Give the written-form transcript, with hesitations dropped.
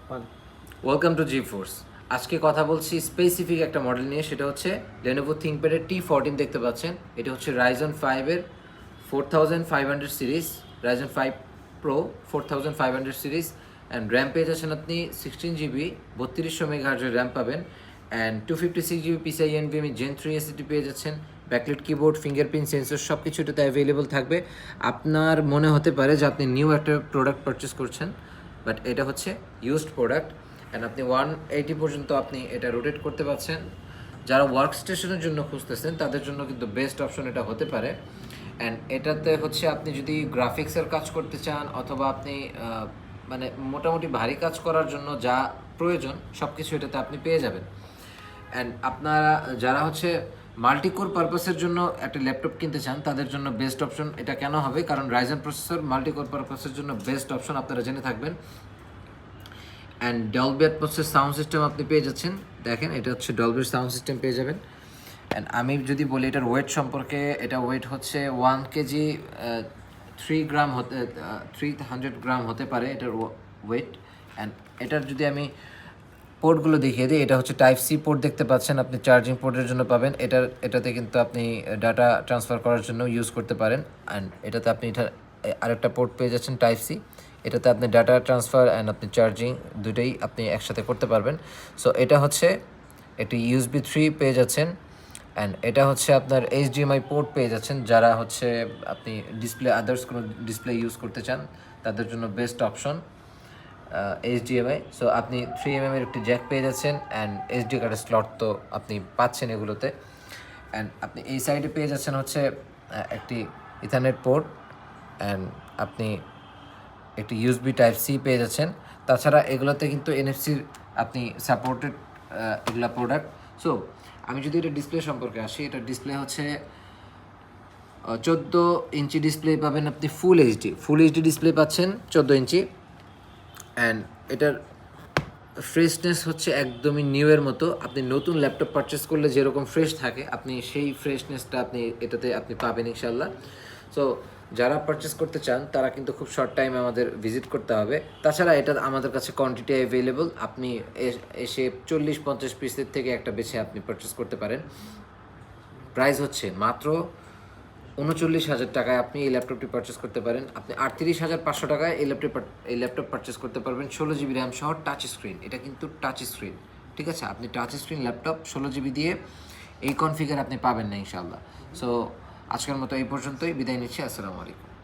Welcome to G force. আজকে কথা বলছি স্পেসিফিক একটা মডেল নিয়ে, সেটা হচ্ছে Lenovo ThinkPad T14 দেখতে পাচ্ছেন। এটা হচ্ছে Ryzen 5 এর 4500 series, Ryzen 5 Pro 4500 series, and RAM পেয়ে যাচ্ছেন আপনি 16 GB, 3200 মেগাহার্জের র্যাম পাবেন, and 256 GB PCIe NVMe Gen 3 SSD পেয়ে যাচ্ছেন। ব্যাকলাইট কিবোর্ড, ফিঙ্গারপ্রিন্ট সেন্সর সব কিছু এটাতে অ্যাভেলেবল থাকবে। আপনার মনে হতে পারে যে আপনি নিউ একটা প্রোডাক্ট পারচেস করছেন, বাট এটা হচ্ছে ইউজড প্রোডাক্ট, অ্যান্ড আপনি 180 পর্যন্ত আপনি এটা রোটেট করতে পারছেন। যারা ওয়ার্ক স্টেশনের জন্য খুঁজতেছেন তাদের জন্য কিন্তু বেস্ট অপশন এটা হতে পারে। অ্যান্ড এটাতে হচ্ছে আপনি যদি গ্রাফিক্সের কাজ করতে চান, অথবা আপনি মানে মোটামুটি ভারী কাজ করার জন্য যা প্রয়োজন সব কিছু এটাতে আপনি পেয়ে যাবেন। অ্যান্ড আপনারা যারা হচ্ছে মাল্টিকোর পারপাসের জন্য একটা ল্যাপটপ কিনতে চান তাদের জন্য বেস্ট অপশন এটা কেন হবে, কারণ রাইজেন প্রসেসর মাল্টিকোর পারপাসের জন্য বেস্ট অপশন, আপনারা জেনে থাকবেন। অ্যান্ড ডলবি অ্যাটমসের সাউন্ড সিস্টেম আপনি পেয়ে যাচ্ছেন। দেখেন, এটা হচ্ছে ডলবির সাউন্ড সিস্টেম পেয়ে যাবেন। অ্যান্ড আমি যদি বলি এটার ওয়েট সম্পর্কে, এটা ওয়েট হচ্ছে 1 কেজি 3 গ্রাম হতে 300 গ্রাম হতে পারে এটার ওয়েট। অ্যান্ড এটার যদি আমি পোর্টগুলো দেখিয়ে দিই, এটা হচ্ছে টাইপ সি পোর্ট দেখতে পাচ্ছেন, আপনি চার্জিং পোর্টের জন্য পাবেন। এটাতে কিন্তু আপনি ডাটা ট্রান্সফার করার জন্য ইউজ করতে পারেন। অ্যান্ড এটাতে আপনি আরেকটা পোর্ট পেয়ে যাচ্ছেন টাইপ সি, এটাতে আপনি ডাটা ট্রান্সফার অ্যান্ড আপনি চার্জিং দুটোই আপনি একসাথে করতে পারবেন। সো এটা হচ্ছে একটি USB 3 পেয়ে যাচ্ছেন। অ্যান্ড এটা হচ্ছে আপনার HDMI পোর্ট পেয়ে যাচ্ছেন। যারা হচ্ছে আপনি ডিসপ্লে আদার্স কোনো ডিসপ্লে ইউজ করতে চান তাদের জন্য বেস্ট অপশন HDMI। সো আপনি 3mm এর একটি জ্যাক পেয়ে যাচ্ছেন, অ্যান্ড SD কার্ডের স্লট তো আপনি পাচ্ছেন এগুলোতে। অ্যান্ড আপনি এই সাইডে পেয়ে যাচ্ছেন হচ্ছে একটি ইথারনেট পোর্ট, অ্যান্ড আপনি একটি USB টাইপ সি পেয়ে যাচ্ছেন। তাছাড়া এগুলোতে কিন্তু NFCর আপনি সাপোর্টেড এগুলা প্রোডাক্ট। সো আমি যদি এটা ডিসপ্লে সম্পর্কে আসি, এটা ডিসপ্লে হচ্ছে 14 ইঞ্চি ডিসপ্লে পাবেন আপনি, ফুল এইচডি ডিসপ্লে পাচ্ছেন 14 ইঞ্চি। অ্যান্ড এটার ফ্রেশনেস হচ্ছে একদমই নিউয়ের মতো। আপনি নতুন ল্যাপটপ পারচেস করলে যেরকম ফ্রেশ থাকে, আপনি সেই ফ্রেশনেসটা এটাতে আপনি পাবেন ইনশাল্লাহ। সো যারা পারচেস করতে চান তারা কিন্তু খুব শর্ট টাইমে আমাদের ভিজিট করতে হবে। তাছাড়া এটা আমাদের কাছে কোয়ান্টিটি অ্যাভেলেবল, আপনি এসে 40-50 পিসের থেকে একটা বেছে আপনি পারচেস করতে পারেন। প্রাইস হচ্ছে মাত্র 39,000 টাকায় আপনি এই ল্যাপটপটি পারচেস করতে পারেন। আপনি 38,500 টাকায় এই ল্যাপটপ পারচেস করতে পারবেন 16 GB র্যাম সহ টাচ স্ক্রিন। এটা কিন্তু টাচ স্ক্রিন, ঠিক আছে? আপনি টাচ স্ক্রিন ল্যাপটপ 16 GB দিয়ে এই কনফিগার আপনি পাবেন না ইনশাআল্লাহ। সো আজকের মতো এই পর্যন্তই, বিদায় নিচ্ছি। আসসালামু আলাইকুম।